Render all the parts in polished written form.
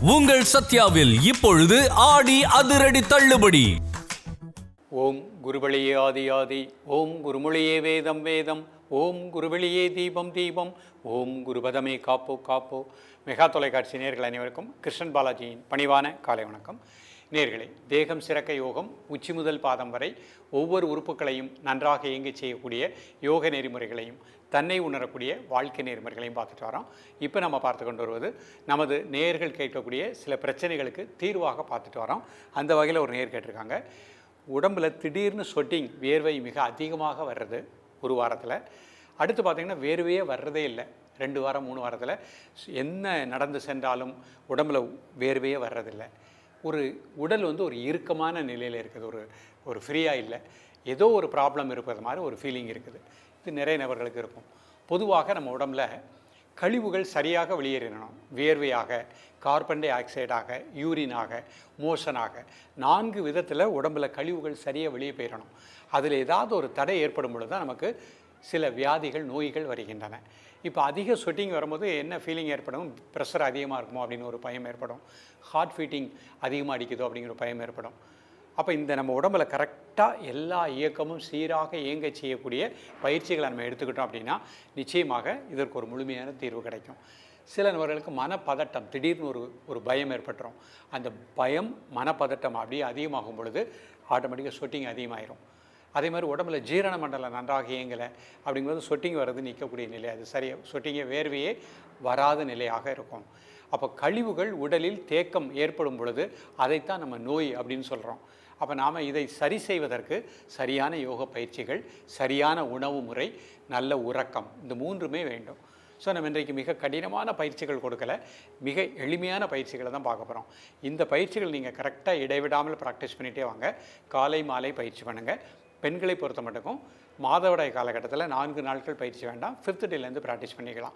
உங்கள் சத்யாவில் இப்பொழுது ஆடி அதிரடி தள்ளுபடி. ஓம் குருவழியே ஆதி ஆதி, ஓம் குருமொழியே வேதம் வேதம், ஓம் குருவழியே தீபம் தீபம், ஓம் குருபதமே காப்போ காப்போ. மெகா தொலைக்காட்சி நேர்கள் அனைவருக்கும் கிருஷ்ணன் பாலாஜியின் பணிவான காலை வணக்கம். நேர்களே, தேகம் சிறக்க யோகம், உச்சி முதல் பாதம் வரை ஒவ்வொரு உறுப்புகளையும் நன்றாக இயங்கச் செய்யக்கூடிய யோக நெறிமுறைகளையும் தன்னை உணரக்கூடிய வாழ்க்கை நெறிமுறைகளையும் பார்த்துட்டு வரோம். இப்போ நம்ம பார்த்து கொண்டு வருவது நமது நேயர்கள் கேட்கக்கூடிய சில பிரச்சனைகளுக்கு தீர்வாக பார்த்துட்டு வரோம். அந்த வகையில் ஒரு நேயர் கேட்டிருக்காங்க, உடம்பில் திடீர்னு சொட்டிங், வேர்வை மிக அதிகமாக வர்றது ஒரு வாரத்தில். அடுத்து பார்த்திங்கன்னா வேர்வையே வர்றதே இல்லை, 2 வாரம் 3 வாரத்தில் என்ன நடந்து சென்றாலும் உடம்பில் வேர்வையே வர்றதில்லை. ஒரு உடல் ஒரு இறுக்கமான நிலையில் இருக்குது, ஒரு ஃப்ரீயாக இல்லை, ஏதோ ஒரு ப்ராப்ளம் இருப்பது மாதிரி ஒரு ஃபீலிங் இருக்குது. இது நிறைய நபர்களுக்கு இருக்கும். பொதுவாக நம்ம உடம்பில் கழிவுகள் சரியாக வெளியேறணும். வேர்வையாக, கார்பன் டை ஆக்சைடாக, யூரினாக, மோஷனாக 4 விதத்தில் உடம்பில் கழிவுகள் சரியாக வெளியே போயிடணும். அதில் ஏதாவது ஒரு தடை ஏற்படும் பொழுது தான் நமக்கு சில வியாதிகள், நோய்கள் வருகின்றன. இப்போ அதிக ஸ்வெட்டிங் வரும்போது என்ன ஃபீலிங் ஏற்படும்? ப்ரெஷர் அதிகமாக இருக்குமோ அப்படின்னு ஒரு பயம் ஏற்படும். ஹார்ட் பீட்டிங் அதிகமாக அடிக்குதோ அப்படிங்கிற ஒரு பயம் ஏற்படும். அப்போ இந்த நம்ம உடம்பில் கரெக்டாக எல்லா இயக்கமும் சீராக இயங்க செய்யக்கூடிய பயிற்சிகளை நம்ம எடுத்துக்கிட்டோம் அப்படின்னா நிச்சயமாக இதற்கு ஒரு முழுமையான தீர்வு கிடைக்கும். சில நபர்களுக்கு மனப்பதட்டம், திடீர்னு ஒரு பயம் ஏற்பட்டுரும். அந்த பயம், மனப்பதட்டம் அப்படியே அதிகமாகும் பொழுது ஆட்டோமேட்டிக்காக ஸ்வெட்டிங் அதிகமாகிடும். அதே மாதிரி உடம்புல ஜீரண மண்டலம் நன்றாக இயங்கலை அப்படிங்கும்போது சொட்டிங் வர்றது நிற்கக்கூடிய நிலை, அது சரியாக சொட்டிங்க வேர்வையே வராத நிலையாக இருக்கும். அப்போ கழிவுகள் உடலில் தேக்கம் ஏற்படும் பொழுது அதைத்தான் நம்ம நோய் அப்படின்னு சொல்கிறோம். அப்போ நாம் இதை சரி செய்வதற்கு சரியான யோக பயிற்சிகள், சரியான உணவு முறை, நல்ல உறக்கம், இந்த 3மே வேண்டும். ஸோ நம்ம இன்றைக்கு மிக கடினமான பயிற்சிகள் கொடுக்கல, மிக எளிமையான பயிற்சிகளை தான் பார்க்க போகிறோம். இந்த பயிற்சிகள் நீங்கள் கரெக்டாக இடைவிடாமல் ப்ராக்டிஸ் பண்ணிகிட்டே வாங்க. காலை மாலை பயிற்சி பண்ணுங்கள். பெண்களை பொறுத்த மட்டுக்கும் மாதவிடாய் காலகட்டத்தில் 4 நாட்கள் பயிற்சி வேண்டாம், 5th டேலேருந்து ப்ராக்டிஸ் பண்ணிக்கலாம்.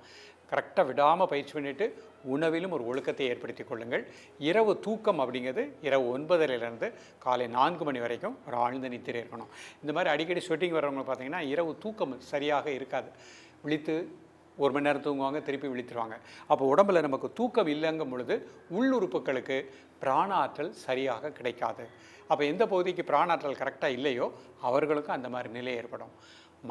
கரெக்டாக விடாமல் பயிற்சி பண்ணிவிட்டு உணவிலும் ஒரு ஒழுக்கத்தை ஏற்படுத்தி கொள்ளுங்கள். இரவு தூக்கம் அப்படிங்கிறது இரவு 9:30லேருந்து காலை 4 மணி வரைக்கும் ஒரு ஆழ்ந்த நித்திரை இருக்கணும். இந்த மாதிரி அடிக்கடி ஸ்வெட்டிங் வர்றவங்க பார்த்திங்கன்னா இரவு தூக்கம் சரியாக இருக்காது. விழித்து 1 மணி நேரம் தூங்குவாங்க, திருப்பி விழித்துருவாங்க. அப்போ உடம்பில் நமக்கு தூக்கம் இல்லைங்கும் பொழுது உள்ளுறுப்புகளுக்கு பிராண ஆற்றல் சரியாக கிடைக்காது. அப்போ எந்த பகுதிக்கு பிராண ஆற்றல் கரெக்டாக இல்லையோ அவர்களுக்கும் அந்த மாதிரி நிலை ஏற்படும்.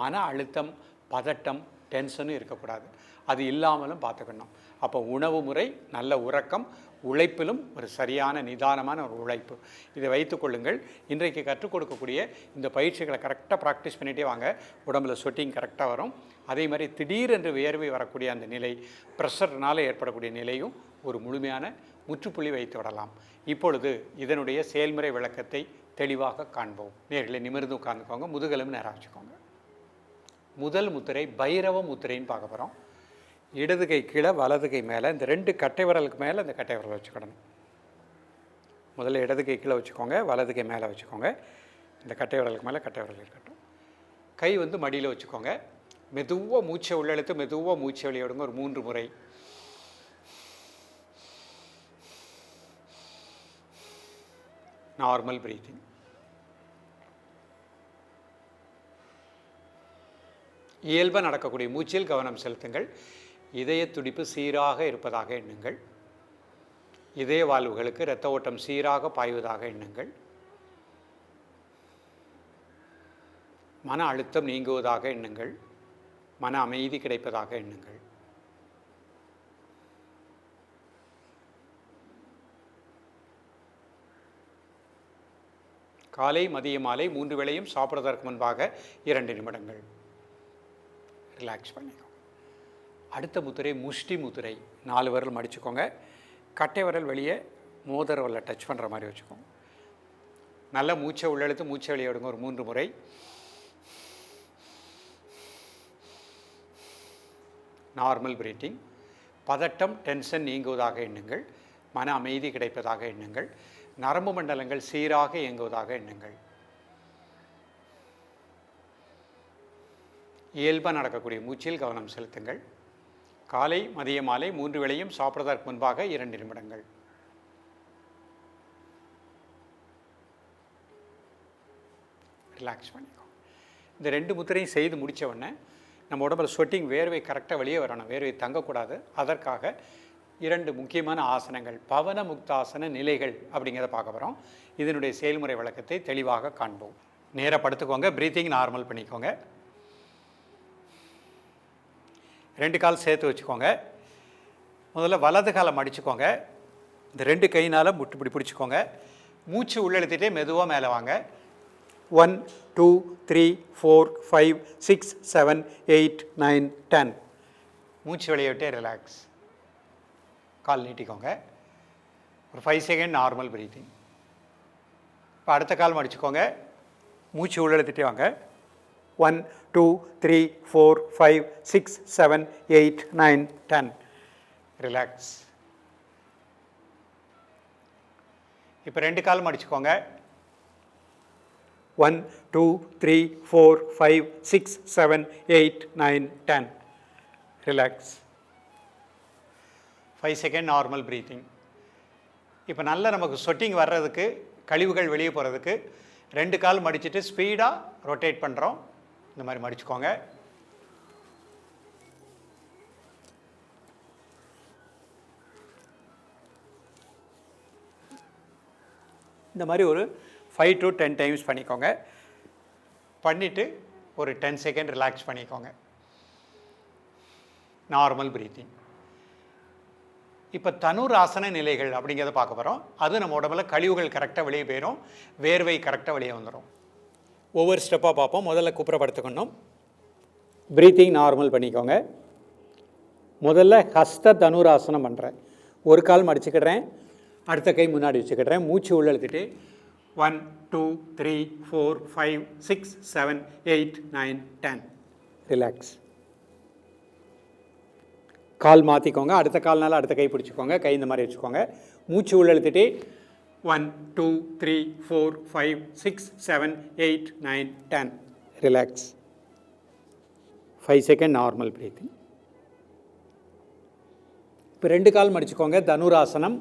மன அழுத்தம், பதட்டம், டென்ஷனும் இருக்கக்கூடாது, அது இல்லாமலும் பார்த்துக்கணும். அப்போ உணவு முறை, நல்ல உறக்கம், உழைப்பிலும் ஒரு சரியான நிதானமான ஒரு உழைப்பு, இதை வைத்து கொள்ளுங்கள். இன்றைக்கு கற்றுக் கொடுக்கக்கூடிய இந்த பயிற்சிகளை கரெக்டாக ப்ராக்டிஸ் பண்ணிகிட்டே வாங்க. உடம்புல ஸ்வெட்டிங் கரெக்டாக வரும். அதே மாதிரி திடீரென்று வேர்வை வரக்கூடிய அந்த நிலை, ப்ரெஷர்னால் ஏற்படக்கூடிய நிலையும் ஒரு முழுமையான முற்றுப்புள்ளி வைத்து விடலாம். இப்பொழுது இதனுடைய செயல்முறை விளக்கத்தை தெளிவாக காண்போம். நேர்களை நிமிர்ந்து உட்கார்ந்துக்கோங்க, முதுகெலும்பு நேராக வச்சுக்கோங்க. முதல் முத்திரை பைரவ முத்திரைன்னு பார்க்க போகிறோம். இடது கை கீழே, வலது கை மேலே, இந்த 2 கட்டை விரலுக்கு மேலே இந்த கட்டை விரல் வச்சுக்கிடணும். முதல்ல இடது கை கீழே வச்சுக்கோங்க, வலது கை மேலே வச்சுக்கோங்க. இந்த கட்டை விரலுக்கு மேலே கட்டை விரல் இருக்கட்டும். கை மடியில் வச்சுக்கோங்க. மெதுவாக மூச்சை உள்ளெழுத்து, மெதுவாக மூச்சை வெளியிடுங்க ஒரு 3 முறை. Normal breathing. இயல்பாக நடக்கக்கூடிய மூச்சில் கவனம் செலுத்துங்கள். இதய துடிப்பு சீராக இருப்பதாக எண்ணுங்கள். இதய வாழ்வுகளுக்கு இரத்த ஓட்டம் சீராக பாய்வதாக எண்ணுங்கள். மன அழுத்தம் நீங்குவதாக எண்ணுங்கள். மன அமைதி கிடைப்பதாக எண்ணுங்கள். காலை, மதிய, மாலை 3 வேளையும் சாப்பிட்றதற்கு முன்பாக 2 நிமிடங்கள் ரிலாக்ஸ் பண்ணிக்கோங்க. அடுத்த முத்திரை முஷ்டி முத்திரை. 4 விரல் மடிச்சுக்கோங்க. கட்டை விரல் வெளியே மோதிர விரலை டச் பண்ணுற மாதிரி வச்சுக்கோங்க. நல்லா மூச்சை உள்ளெழுத்து, மூச்சை வெளியே விடுங்க ஒரு 3 முறை. Normal breathing. பதட்டம், டென்ஷன் நீங்குவதாக எண்ணுங்கள். மன அமைதி கிடைப்பதாக எண்ணுங்கள். நரம்பு மண்டலங்கள் சீராக இயங்குவதாக எண்ணுங்கள். இயல்பாக நடக்கக்கூடிய மூச்சில் கவனம் செலுத்துங்கள். காலை, மதிய, மாலை 3 வேளையும் சாப்பிட்றதற்கு முன்பாக 2 நிமிடங்கள். ரிலாக்ஸ் பண்ணிக்கோ. இந்த 2 முத்திரையும் செய்து முடித்த உடனே நம்ம உடம்புல ஸ்வெட்டிங், வேர்வை கரெக்டாக வெளியே வரணும், வேர்வை தங்கக்கூடாது. அதற்காக 2 முக்கியமான ஆசனங்கள் பவன முக்தாசன நிலைகள் அப்படிங்கிறத பார்க்க போகிறோம். இதனுடைய செயல்முறை விளக்கத்தை தெளிவாக காண்போம். நேராக படுத்துக்கோங்க, ப்ரீத்திங் நார்மல் பண்ணிக்கோங்க. 2 கால் சேர்த்து வச்சுக்கோங்க. முதல்ல வலது காலை மடிச்சுக்கோங்க. இந்த 2 கையினால் முட்டுப்பிடி பிடிச்சிக்கோங்க. மூச்சு உள்ளெழுத்திட்டே மெதுவாக மேலே வாங்க. 1 2 3 4 5 6 7 8 9 10. மூச்சு வெளியே விட்டே ரிலாக்ஸ். கால் நீட்டிக்கோங்க. ஒரு 5 செகண்ட் நார்மல் ப்ரீத்திங். இப்போ அடுத்த கால் மடிச்சுக்கோங்க. மூச்சு உள்ளெழுத்திட்டே வாங்க. 1 2 3 4 5 6 7 8 9 10. ரிலாக்ஸ். இப்போ 2 கால் மடிச்சுக்கோங்க. 1 2 3 4 5 6 7 8 9 10. ரிலாக்ஸ். 5 second normal breathing. இப்போ நல்லா நமக்கு ஸ்வெட்டிங் வர்றதுக்கு, கழிவுகள் வெளியே போகிறதுக்கு 2 கால் மடிச்சுட்டு ஸ்பீடாக ரொட்டேட் பண்ணுறோம். இந்த மாதிரி மடிச்சுக்கோங்க. இந்த மாதிரி ஒரு 5 to 10 டைம்ஸ் பண்ணிக்கோங்க. பண்ணிவிட்டு ஒரு 10 செகண்ட் ரிலாக்ஸ் பண்ணிக்கோங்க. Normal breathing. இப்போ தனுராசன நிலைகள் அப்படிங்கிறத பார்க்க போகிறோம். அது நம்ம உடம்புல கழிவுகள் கரெக்டாக வெளியே போயிடும், வேர்வை கரெக்டாக வெளியே வந்துடும். ஒவ்வொரு ஸ்டெப்பாக பார்ப்போம். முதல்ல குப்புறப்படுத்துக்கணும். ப்ரீத்திங் நார்மல் பண்ணிக்கோங்க. முதல்ல ஹஸ்த தனுராசனம் பண்ணுறேன். ஒரு கால் மடிச்சுக்கிடுறேன், அடுத்த கை முன்னாடி வச்சுக்கிடுறேன். மூச்சு உள்ள இழுத்துட்டு 1 2 3 4 5 6 7 8 9 10. ரிலாக்ஸ். கால் மாற்றிக்கோங்க. அடுத்த கால்னால அடுத்த கை பிடிச்சிக்கோங்க. கை இந்த மாதிரி வச்சுக்கோங்க. மூச்சு உள்ள இழுத்துட்டு 1 2 3 4 5 6 7 8 9 10. ரிலாக்ஸ். 5 second normal breathing. இப்போ 2 கால் மடிச்சுக்கோங்க. தனுராசனம்.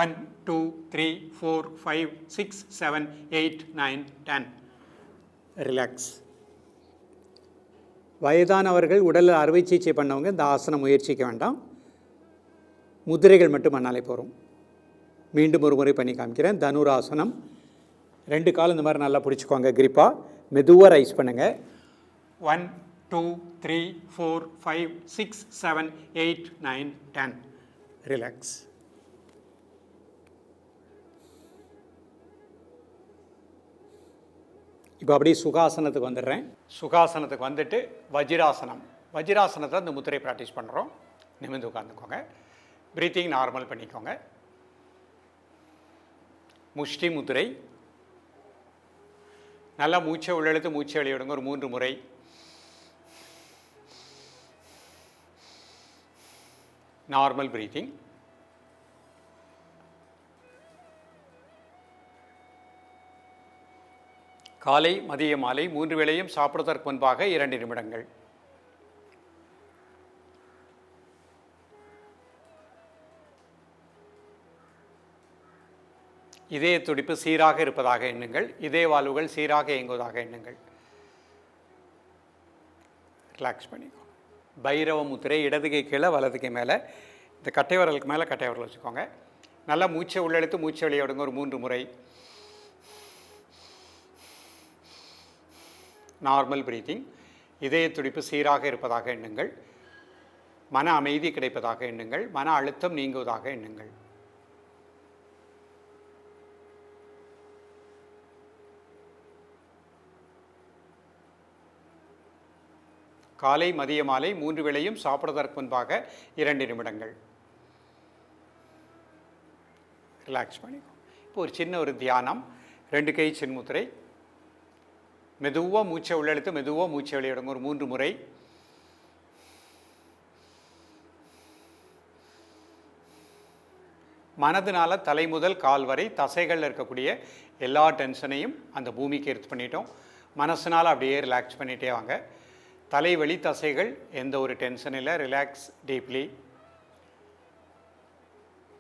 1 2 3 4 5 6 7 8 9 10. ரிலாக்ஸ். வயதானவர்கள், உடலில் அறுவை சிகிச்சை பண்ணவங்க இந்த ஆசனம் முயற்சிக்க வேண்டாம். முதிரைகள் மட்டும் பண்ணாலே போகிறோம். மீண்டும் ஒரு முறை பண்ணி காமிக்கிறேன். தனுராசனம். 2 கால் இந்த மாதிரி நல்லா பிடிச்சிக்கோங்க. கிரிப்பாக மெதுவாக ரைஸ் பண்ணுங்கள். 1 2 3 4 5 6 7 8 9 10. ரிலாக்ஸ். இப்போ அப்படியே சுகாசனத்துக்கு வந்துடுறேன். சுகாசனத்துக்கு வந்துட்டு வஜ்ராசனம். வஜ்ராசனத்தை அந்த முத்திரை ப்ராக்டிஸ் பண்ணுறோம். நிமிர்ந்து உட்காந்துக்கோங்க. ப்ரீத்திங் நார்மல் பண்ணிக்கோங்க. முஷ்டி முத்திரை. நல்லா மூச்சை உள்ளெழுத்து மூச்சை வெளியிடுங்க. ஒரு 3 முறை. Normal breathing. காலை மதிய மாலை 3 வேளையும் சாப்பிடுவதற்கு முன்பாக 2 நிமிடங்கள். இதய துடிப்பு சீராக இருப்பதாக எண்ணுங்கள். இதய வால்வுகள் சீராக இயங்குவதாக எண்ணுங்கள். ரிலாக்ஸ் பண்ணிக்கோ. பைரவ முத்திரை. இடது கை கீழே வலது கை மேலே. இந்த கட்டை விரலுக்கு மேலே கட்டை விரல் வச்சுக்கோங்க. நல்லா மூச்சை உள்ளெழுத்து மூச்சை வெளியே விடுங்க. ஒரு 3 முறை. Normal breathing. இதய துடிப்பு சீராக இருப்பதாக எண்ணுங்கள். மன அமைதி கிடைப்பதாக எண்ணுங்கள். மன அழுத்தம் நீங்குவதாக எண்ணுங்கள். காலை மதிய மாலை 3 வேளையும் சாப்பிடுவதற்கு முன்பாக 2 நிமிடங்கள். ரிலாக்ஸ் பண்ணிக்கோ. இப்போ ஒரு சின்ன ஒரு தியானம். 2 கை சின்முத்திரை. மெதுவாக மூச்சை உள்ளெழுத்து மெதுவாக மூச்சை வெளியிடுங்க. ஒரு 3 முறை. மனதினால் தலை முதல் கால் வரை தசைகளில் இருக்கக்கூடிய எல்லா டென்ஷனையும் அந்த பூமிக்கு எடுத்து பண்ணிட்டோம். மனசினால் அப்படியே ரிலாக்ஸ் பண்ணிகிட்டே வாங்க. தலைவலி தசைகள் எந்த ஒரு டென்ஷன் இல்லை. Relax deeply.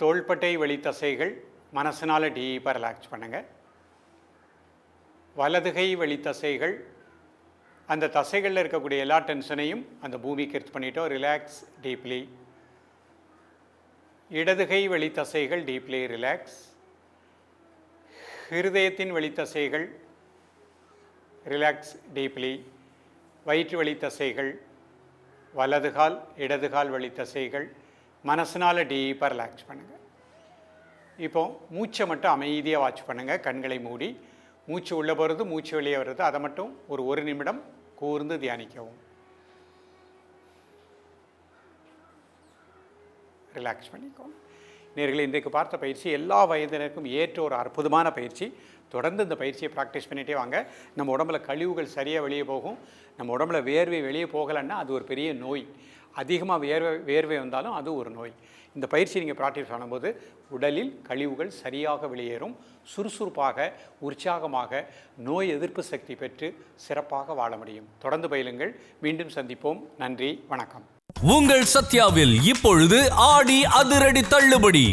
தோள்பட்டை வலி தசைகள் மனசினால் டீப்பாக ரிலாக்ஸ் பண்ணுங்கள். வலதுகை வலி தசைகள், அந்த தசைகளில் இருக்கக்கூடிய எல்லா டென்ஷனையும் அந்த பூமிக்கு எடுத்து பண்ணிட்டோம். Relax deeply. இடதுகை வெளித்தசைகள் டீப்லி ரிலாக்ஸ். ஹிருதயத்தின் வெளித்தசைகள் ரிலாக்ஸ் டீப்லி. வயிற்று வெளித்தசைகள், வலதுகால் இடதுகால் வெளித்தசைகள் மனசினால் டீப்பாக ரிலாக்ஸ் பண்ணுங்கள். இப்போ மூச்சை மட்டும் அமைதியாக வாட்ச் பண்ணுங்கள். கண்களை மூடி மூச்சு உள்ளே போகிறது, மூச்சு வெளியே வருது, அதை மட்டும் ஒரு நிமிடம் கூர்ந்து தியானிக்கவும். ரிலாக்ஸ் பண்ணிக்கோங்க. நேயர்களே, இன்றைக்கு பார்த்த பயிற்சி எல்லா வயதினருக்கும் ஏற்ற ஒரு அற்புதமான பயிற்சி. தொடர்ந்து இந்த பயிற்சியை ப்ராக்டிஸ் பண்ணிகிட்டே வாங்க. நம்ம உடம்புல கழிவுகள் சரியாக வெளியே போகும். நம்ம உடம்புல வேர்வை வெளியே போகலைன்னா அது ஒரு பெரிய நோய். அதிகமாக வேர்வை வந்தாலும் அது ஒரு நோய். இந்த பயிற்சி நீங்கள் ப்ராக்டிஸ் பண்ணும்போது உடலில் கழிவுகள் சரியாக வெளியேறும். சுறுசுறுப்பாக, உற்சாகமாக, நோய் எதிர்ப்பு சக்தி பெற்று சிறப்பாக வாழ முடியும். தொடர்ந்து பயிலுங்கள். மீண்டும் சந்திப்போம். நன்றி, வணக்கம். உங்கள் சத்யாவில் இப்பொழுது ஆடி அதிரடி தள்ளுபடி.